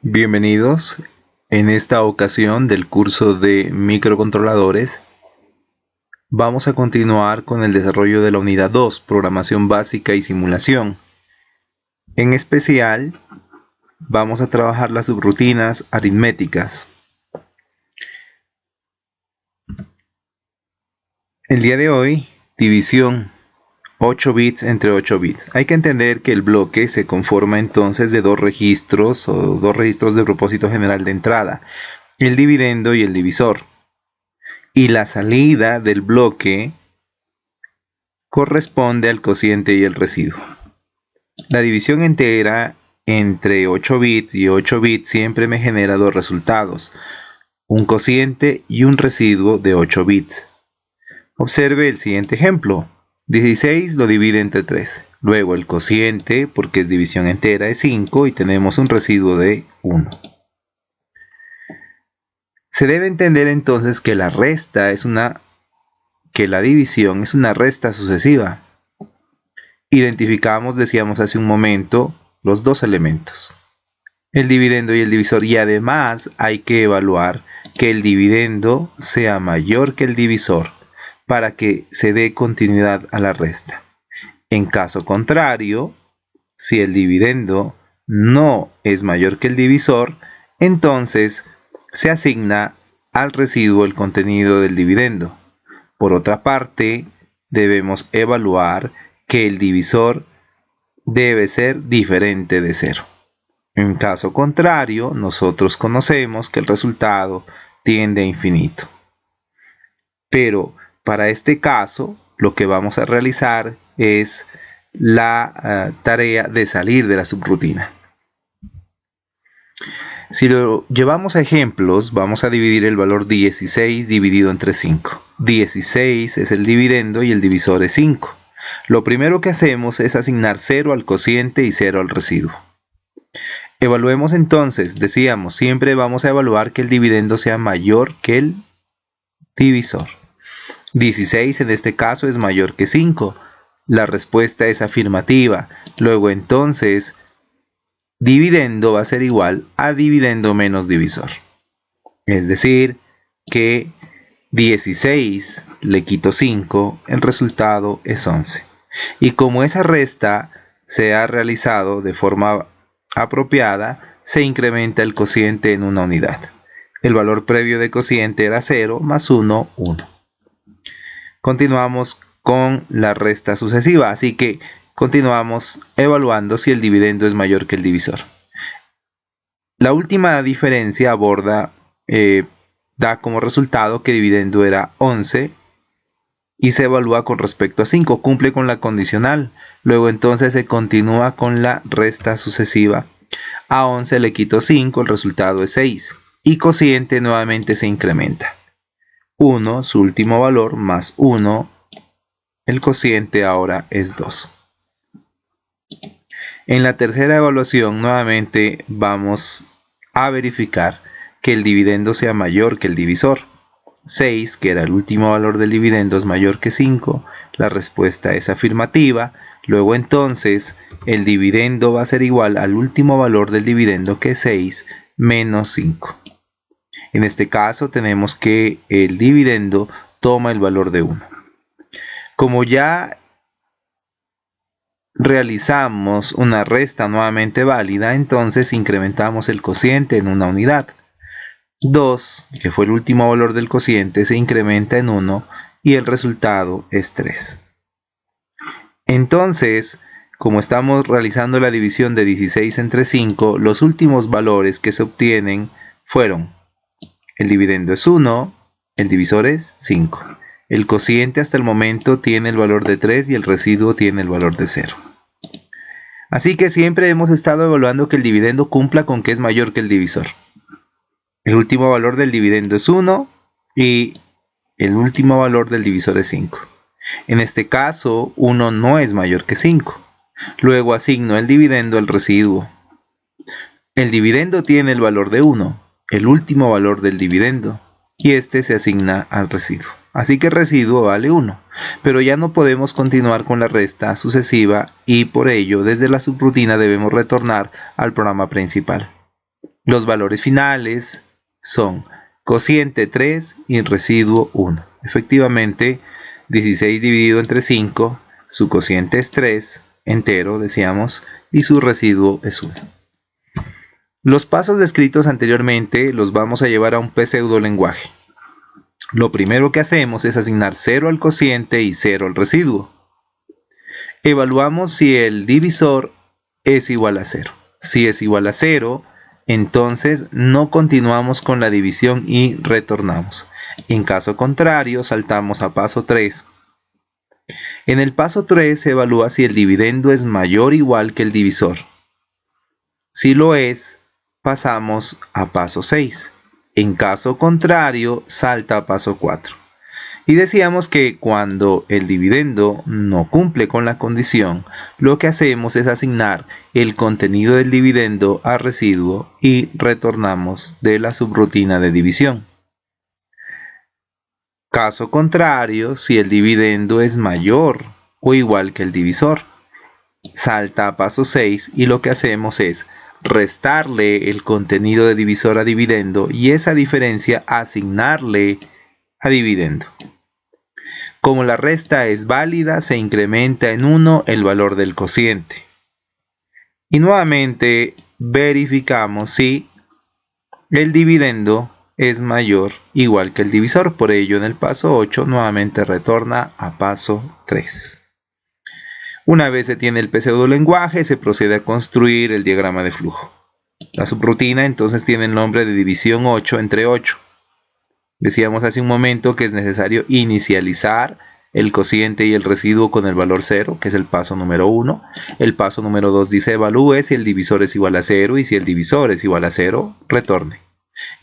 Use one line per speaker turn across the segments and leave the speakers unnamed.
Bienvenidos en esta ocasión del curso de microcontroladores. Vamos a continuar con el desarrollo de la unidad 2, programación básica y simulación. En especial, vamos a trabajar las subrutinas aritméticas. El día de hoy, división 8 bits entre 8 bits. Hay que entender que el bloque se conforma entonces de dos registros de propósito general de entrada, el dividendo y el divisor. Y la salida del bloque corresponde al cociente y el residuo. La división entera entre 8 bits y 8 bits siempre me genera dos resultados, un cociente y un residuo de 8 bits. Observe el siguiente ejemplo. 16 lo divide entre 3. Luego el cociente, porque es división entera, es 5 y tenemos un residuo de 1. Se debe entender entonces que la división es una resta sucesiva. Identificamos, decíamos hace un momento, los dos elementos, el dividendo y el divisor, y además hay que evaluar que el dividendo sea mayor que el divisor para que se dé continuidad a la resta. En caso contrario, si el dividendo no es mayor que el divisor, entonces se asigna al residuo el contenido del dividendo. Por otra parte, debemos evaluar que el divisor debe ser diferente de 0. En caso contrario, nosotros conocemos que el resultado tiende a infinito. Pero para este caso, lo que vamos a realizar es la tarea de salir de la subrutina. Si lo llevamos a ejemplos, vamos a dividir el valor 16 dividido entre 5. 16 es el dividendo y el divisor es 5. Lo primero que hacemos es asignar 0 al cociente y 0 al residuo. Evaluemos entonces, decíamos, siempre vamos a evaluar que el dividendo sea mayor que el divisor. 16 en este caso es mayor que 5. La respuesta es afirmativa. Luego entonces, dividendo va a ser igual a dividendo menos divisor. Es decir, que 16 le quito 5, el resultado es 11. Y como esa resta se ha realizado de forma apropiada, se incrementa el cociente en una unidad. El valor previo de cociente era 0 más 1, 1. Continuamos con la resta sucesiva, así que continuamos evaluando si el dividendo es mayor que el divisor. La última diferencia da como resultado que dividendo era 11 y se evalúa con respecto a 5, cumple con la condicional. Luego entonces se continúa con la resta sucesiva. A 11 le quito 5, el resultado es 6 y cociente nuevamente se incrementa. 1, su último valor, más 1, el cociente ahora es 2. En la tercera evaluación nuevamente vamos a verificar que el dividendo sea mayor que el divisor. 6, que era el último valor del dividendo, es mayor que 5. La respuesta es afirmativa. Luego entonces el dividendo va a ser igual al último valor del dividendo, que es 6 menos 5. En este caso tenemos que el dividendo toma el valor de 1. Como ya realizamos una resta nuevamente válida, entonces incrementamos el cociente en una unidad. 2, que fue el último valor del cociente, se incrementa en 1 y el resultado es 3. Entonces, como estamos realizando la división de 16 entre 5, los últimos valores que se obtienen fueron: el dividendo es 1, el divisor es 5. El cociente hasta el momento tiene el valor de 3 y el residuo tiene el valor de 0. Así que siempre hemos estado evaluando que el dividendo cumpla con que es mayor que el divisor. El último valor del dividendo es 1 y el último valor del divisor es 5. En este caso, 1 no es mayor que 5. Luego asigno el dividendo al residuo. El dividendo tiene el valor de 1, el último valor del dividendo, y este se asigna al residuo. Así que el residuo vale 1, pero ya no podemos continuar con la resta sucesiva y por ello desde la subrutina debemos retornar al programa principal. Los valores finales son cociente 3 y residuo 1. Efectivamente, 16 dividido entre 5, su cociente es 3, entero, decíamos, y su residuo es 1. Los pasos descritos anteriormente los vamos a llevar a un pseudolenguaje. Lo primero que hacemos es asignar 0 al cociente y 0 al residuo. Evaluamos si el divisor es igual a 0. Si es igual a 0, entonces no continuamos con la división y retornamos. En caso contrario, saltamos a paso 3. En el paso 3 se evalúa si el dividendo es mayor o igual que el divisor. Si lo es, pasamos a paso 6. En caso contrario, salta a paso 4. Y decíamos que cuando el dividendo no cumple con la condición, lo que hacemos es asignar el contenido del dividendo a residuo y retornamos de la subrutina de división. Caso contrario, si el dividendo es mayor o igual que el divisor, salta a paso 6 y lo que hacemos es restarle el contenido de divisor a dividendo y esa diferencia asignarle a dividendo. Como la resta es válida, se incrementa en 1 el valor del cociente. Y nuevamente verificamos si el dividendo es mayor o igual que el divisor. Por ello, en el paso 8 nuevamente retorna a paso 3. Una vez se tiene el pseudolenguaje, se procede a construir el diagrama de flujo. La subrutina entonces tiene el nombre de división 8 entre 8. Decíamos hace un momento que es necesario inicializar el cociente y el residuo con el valor 0, que es el paso número 1. El paso número 2 dice evalúe si el divisor es igual a 0 y si el divisor es igual a 0, retorne.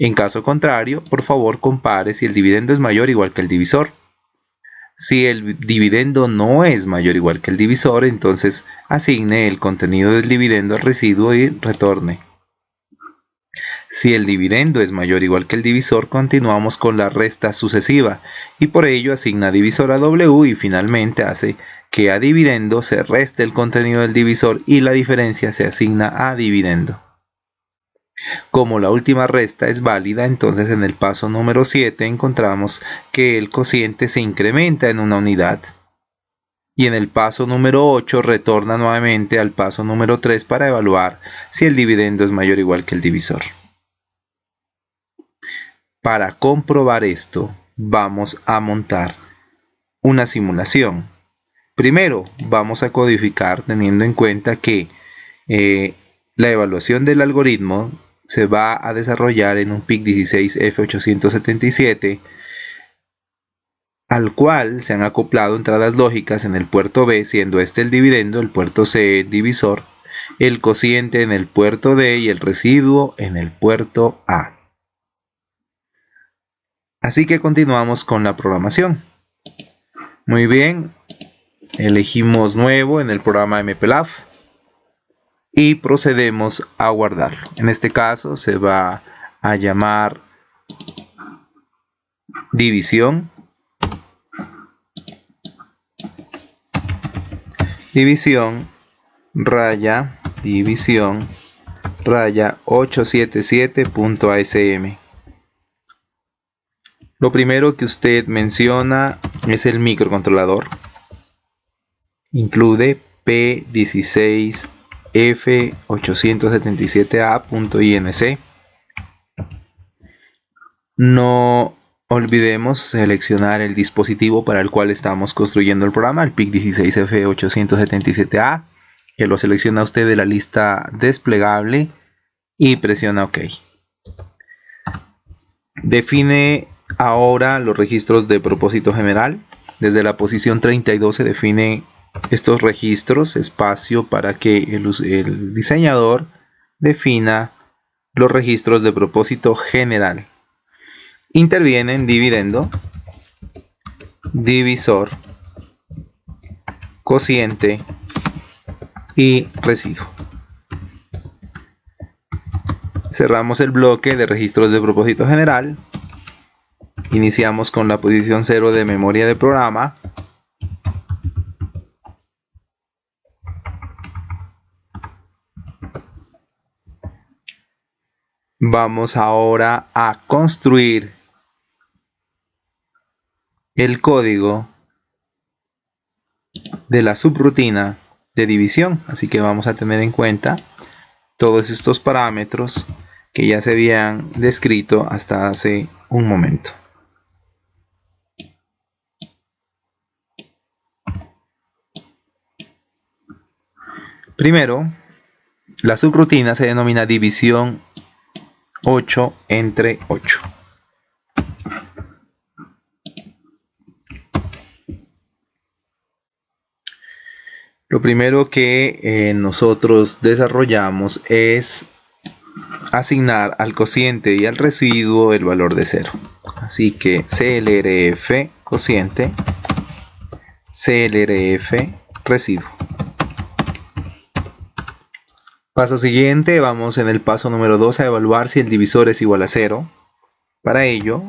En caso contrario, por favor compare si el dividendo es mayor o igual que el divisor. Si el dividendo no es mayor o igual que el divisor, entonces asigne el contenido del dividendo al residuo y retorne. Si el dividendo es mayor o igual que el divisor, continuamos con la resta sucesiva y por ello asigna divisor a W y finalmente hace que a dividendo se reste el contenido del divisor y la diferencia se asigna a dividendo. Como la última resta es válida, entonces en el paso número 7 encontramos que el cociente se incrementa en una unidad. Y en el paso número 8 retorna nuevamente al paso número 3 para evaluar si el dividendo es mayor o igual que el divisor. Para comprobar esto, vamos a montar una simulación. Primero, vamos a codificar teniendo en cuenta que la evaluación del algoritmo se va a desarrollar en un PIC16F877, al cual se han acoplado entradas lógicas en el puerto B, siendo este el dividendo, el puerto C el divisor, el cociente en el puerto D y el residuo en el puerto A. Así que continuamos con la programación. Muy bien, elegimos nuevo en el programa MPLAB y procedemos a guardarlo. En este caso se va a llamar división. División raya 877.asm. Lo primero que usted menciona es el microcontrolador. Incluye P16F877A.inc. No olvidemos seleccionar el dispositivo para el cual estamos construyendo el programa, el PIC16F877A, que lo selecciona usted de la lista desplegable y presiona OK. Define ahora los registros de propósito general. Desde la posición 32 se define estos registros, espacio para que el diseñador defina los registros de propósito general. Intervienen dividendo, divisor, cociente y residuo. Cerramos el bloque de registros de propósito general. Iniciamos con la posición 0 de memoria de programa. Vamos ahora a construir el código de la subrutina de división. Así que vamos a tener en cuenta todos estos parámetros que ya se habían descrito hasta hace un momento. Primero, la subrutina se denomina división 8 entre 8. Lo primero que nosotros desarrollamos es asignar al cociente y al residuo el valor de 0. Así que CLRF cociente, CLRF residuo. Paso siguiente, vamos en el paso número 2 a evaluar si el divisor es igual a 0. Para ello,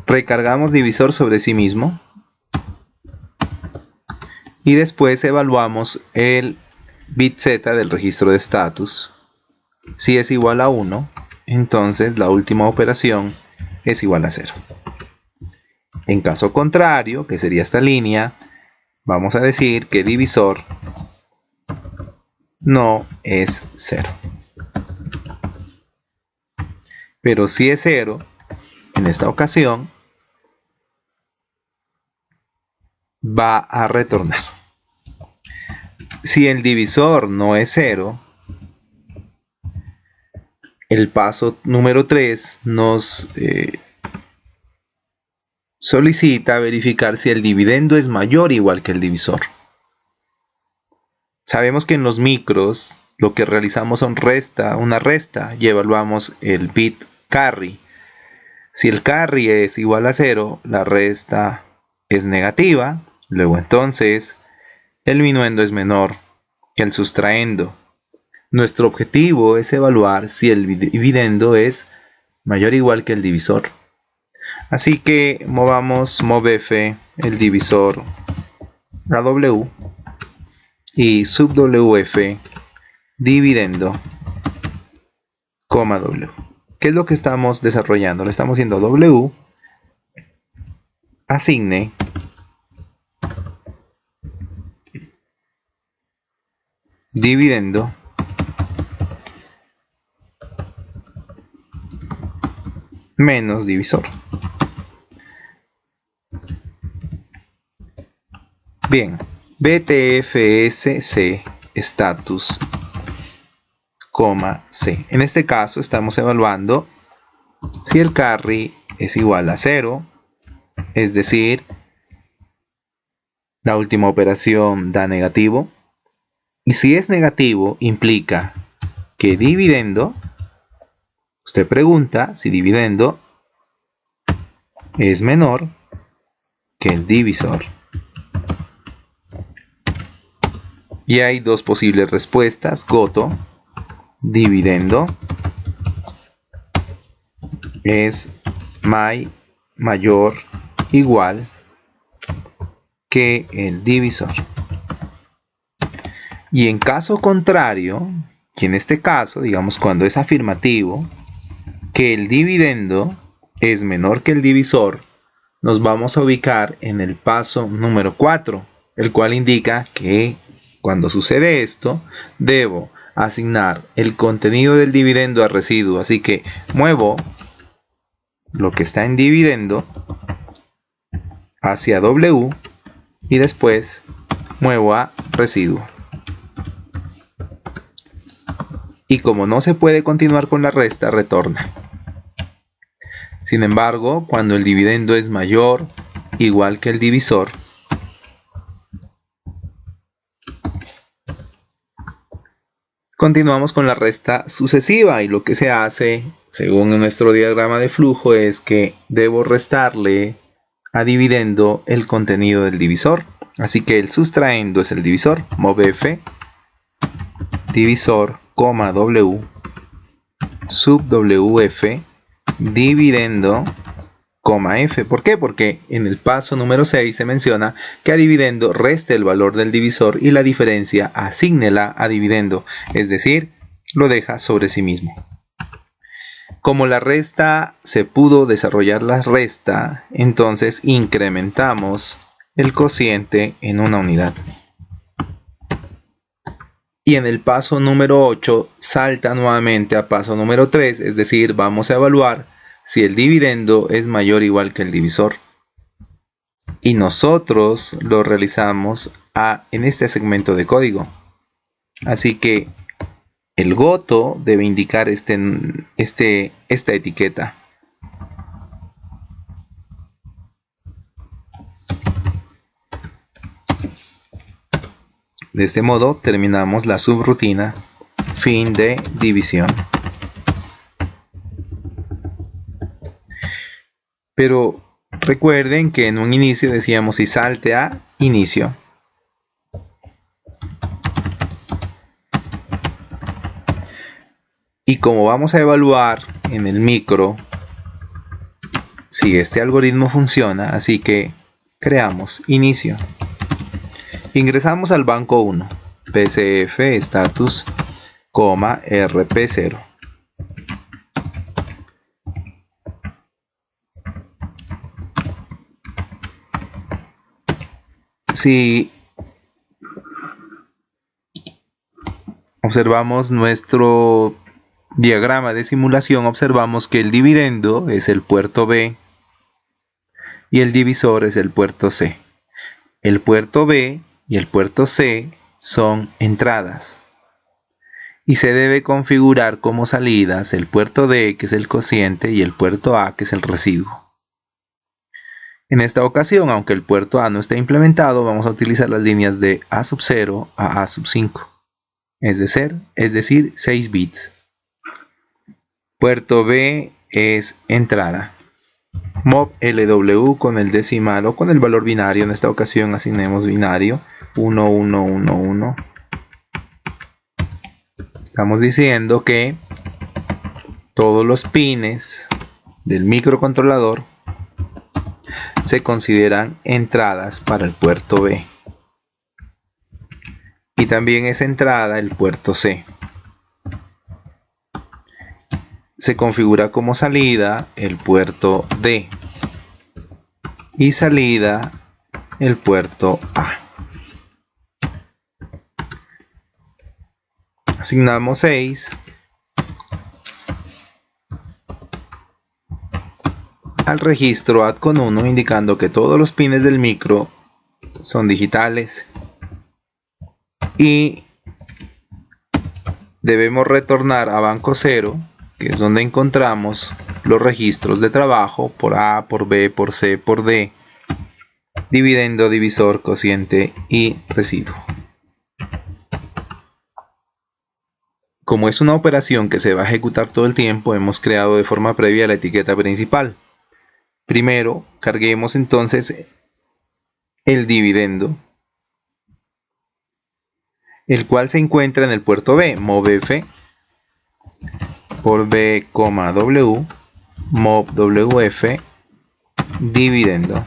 recargamos divisor sobre sí mismo y después evaluamos el bit Z del registro de estatus. Si es igual a 1, entonces la última operación es igual a 0. En caso contrario, que sería esta línea, vamos a decir que divisor no es 0. Pero si es 0, en esta ocasión va a retornar. Si el divisor no es 0, el paso número 3 nos solicita verificar si el dividendo es mayor o igual que el divisor. Sabemos que en los micros lo que realizamos son una resta y evaluamos el bit carry. Si el carry es igual a 0, la resta es negativa. Luego entonces el minuendo es menor que el sustraendo. Nuestro objetivo es evaluar si el dividendo es mayor o igual que el divisor. Así que movamos movf el divisor a W y subwf dividendo, W. ¿Qué es lo que estamos desarrollando? Le estamos diciendo W asigne dividendo menos divisor. Bien, BTFSC status, C. En este caso estamos evaluando si el carry es igual a 0, es decir, la última operación da negativo. Y si es negativo, implica que dividendo, usted pregunta si dividendo es menor que el divisor. Y hay dos posibles respuestas. Goto, dividendo es mayor igual que el divisor. Y en caso contrario, que en este caso, digamos cuando es afirmativo, que el dividendo es menor que el divisor, nos vamos a ubicar en el paso número 4, el cual indica que cuando sucede esto, debo asignar el contenido del dividendo a residuo. Así que muevo lo que está en dividendo hacia W y después muevo a residuo. Y como no se puede continuar con la resta, retorna. Sin embargo, cuando el dividendo es mayor igual que el divisor, continuamos con la resta sucesiva y lo que se hace, según nuestro diagrama de flujo, es que debo restarle a dividendo el contenido del divisor. Así que el sustraendo es el divisor, movf divisor, W, subwf dividendo, F. ¿Por qué? Porque en el paso número 6 se menciona que a dividendo reste el valor del divisor y la diferencia asígnela a dividendo. Es decir, lo deja sobre sí mismo. Como la resta se pudo desarrollar la resta, entonces incrementamos el cociente en una unidad. Y en el paso número 8 salta nuevamente a paso número 3, es decir, vamos a evaluar si el dividendo es mayor o igual que el divisor. Y nosotros lo realizamos en este segmento de código. Así que el goto debe indicar esta etiqueta. De este modo terminamos la subrutina fin de división. Pero recuerden que en un inicio decíamos si salte a inicio. Y como vamos a evaluar en el micro si este algoritmo funciona, así que creamos inicio. Ingresamos al banco 1, PCF status, RP0. Si observamos nuestro diagrama de simulación, observamos que el dividendo es el puerto B y el divisor es el puerto C. El puerto B y el puerto C son entradas y se debe configurar como salidas el puerto D, que es el cociente, y el puerto A, que es el residuo. En esta ocasión, aunque el puerto A no está implementado, vamos a utilizar las líneas de A0 a A5, es decir, 6 bits. Puerto B es entrada. Mob LW con el decimal o con el valor binario. En esta ocasión asignemos binario 1111. Estamos diciendo que todos los pines del microcontrolador se consideran entradas para el puerto B. Y también es entrada el puerto C. Se configura como salida el puerto D y salida el puerto A. Asignamos 6 al registro add con 1, indicando que todos los pines del micro son digitales y debemos retornar a banco 0, que es donde encontramos los registros de trabajo por A, por B, por C, por D, dividendo, divisor, cociente y residuo. Como es una operación que se va a ejecutar todo el tiempo, hemos creado de forma previa la etiqueta principal. Primero, carguemos entonces el dividendo, el cual se encuentra en el puerto B, movf por B, W, mob WF, dividendo.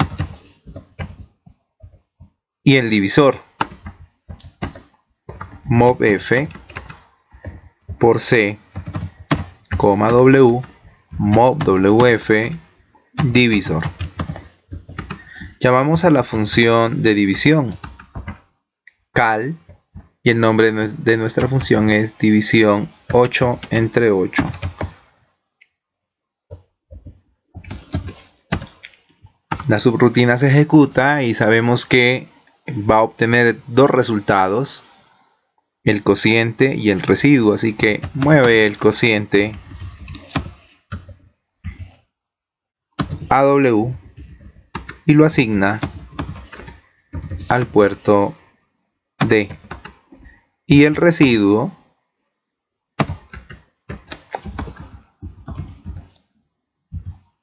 Y el divisor, mob F por C, W, mob WF, divisor. Llamamos a la función de división cal y el nombre de nuestra función es división 8 entre 8. La subrutina se ejecuta y sabemos que va a obtener dos resultados, el cociente y el residuo, así que mueve el cociente a W y lo asigna al puerto D, y el residuo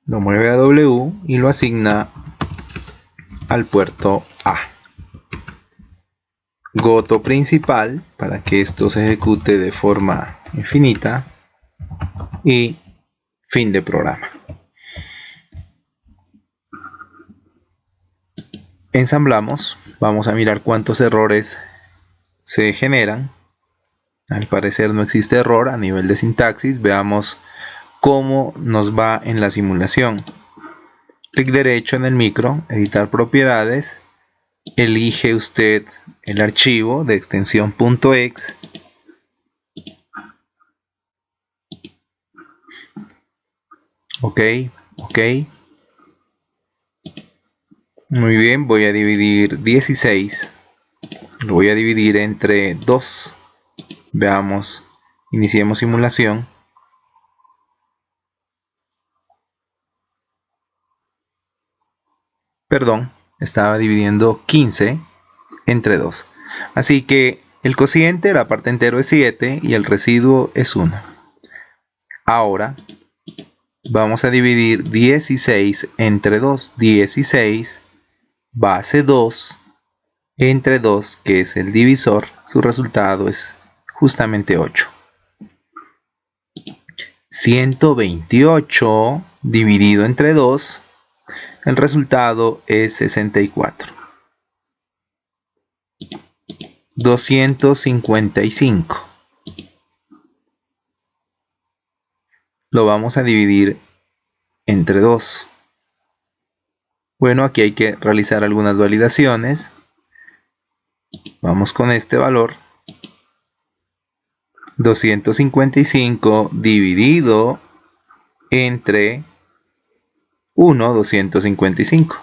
lo mueve a W y lo asigna al puerto A. Goto principal para que esto se ejecute de forma infinita y fin de programa. Ensamblamos, vamos a mirar cuántos errores se generan. Al parecer no existe error a nivel de sintaxis. Veamos cómo nos va en la simulación. Clic derecho en el micro, editar propiedades. Elige usted el archivo de extensión .exe. Ok. Muy bien, voy a dividir 16. Lo voy a dividir entre 2. Veamos, iniciemos simulación. Perdón, estaba dividiendo 15 entre 2. Así que el cociente, la parte entero es 7 y el residuo es 1. Ahora vamos a dividir 16 entre 2. 16 base 2 entre 2, que es el divisor. Su resultado es justamente 8. 128 dividido entre 2, el resultado es 64. 255. Lo vamos a dividir entre 2. Bueno, aquí hay que realizar algunas validaciones. Vamos con este valor. 255 dividido entre 1, 255.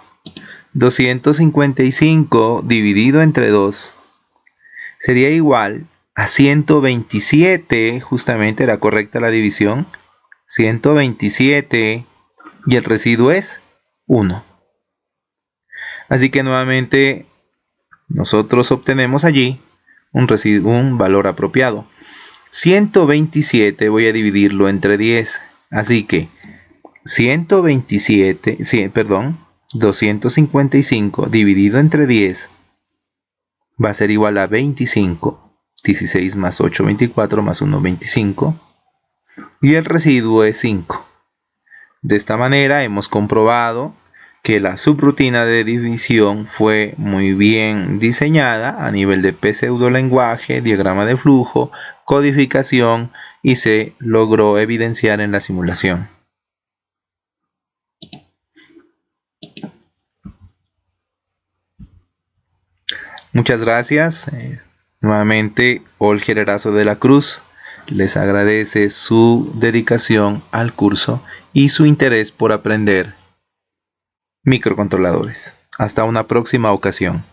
255 dividido entre 2 sería igual a 127, justamente era correcta la división. 127 y el residuo es 1. Así que nuevamente nosotros obtenemos allí un valor apropiado. 127 voy a dividirlo entre 10. Así que 255 dividido entre 10 va a ser igual a 25. 16 más 8, 24 más 1, 25. Y el residuo es 5. De esta manera hemos comprobado que la subrutina de división fue muy bien diseñada a nivel de pseudolenguaje, diagrama de flujo, codificación, y se logró evidenciar en la simulación. Muchas gracias. Nuevamente, Olger Erazo de la Cruz les agradece su dedicación al curso y su interés por aprender microcontroladores. Hasta una próxima ocasión.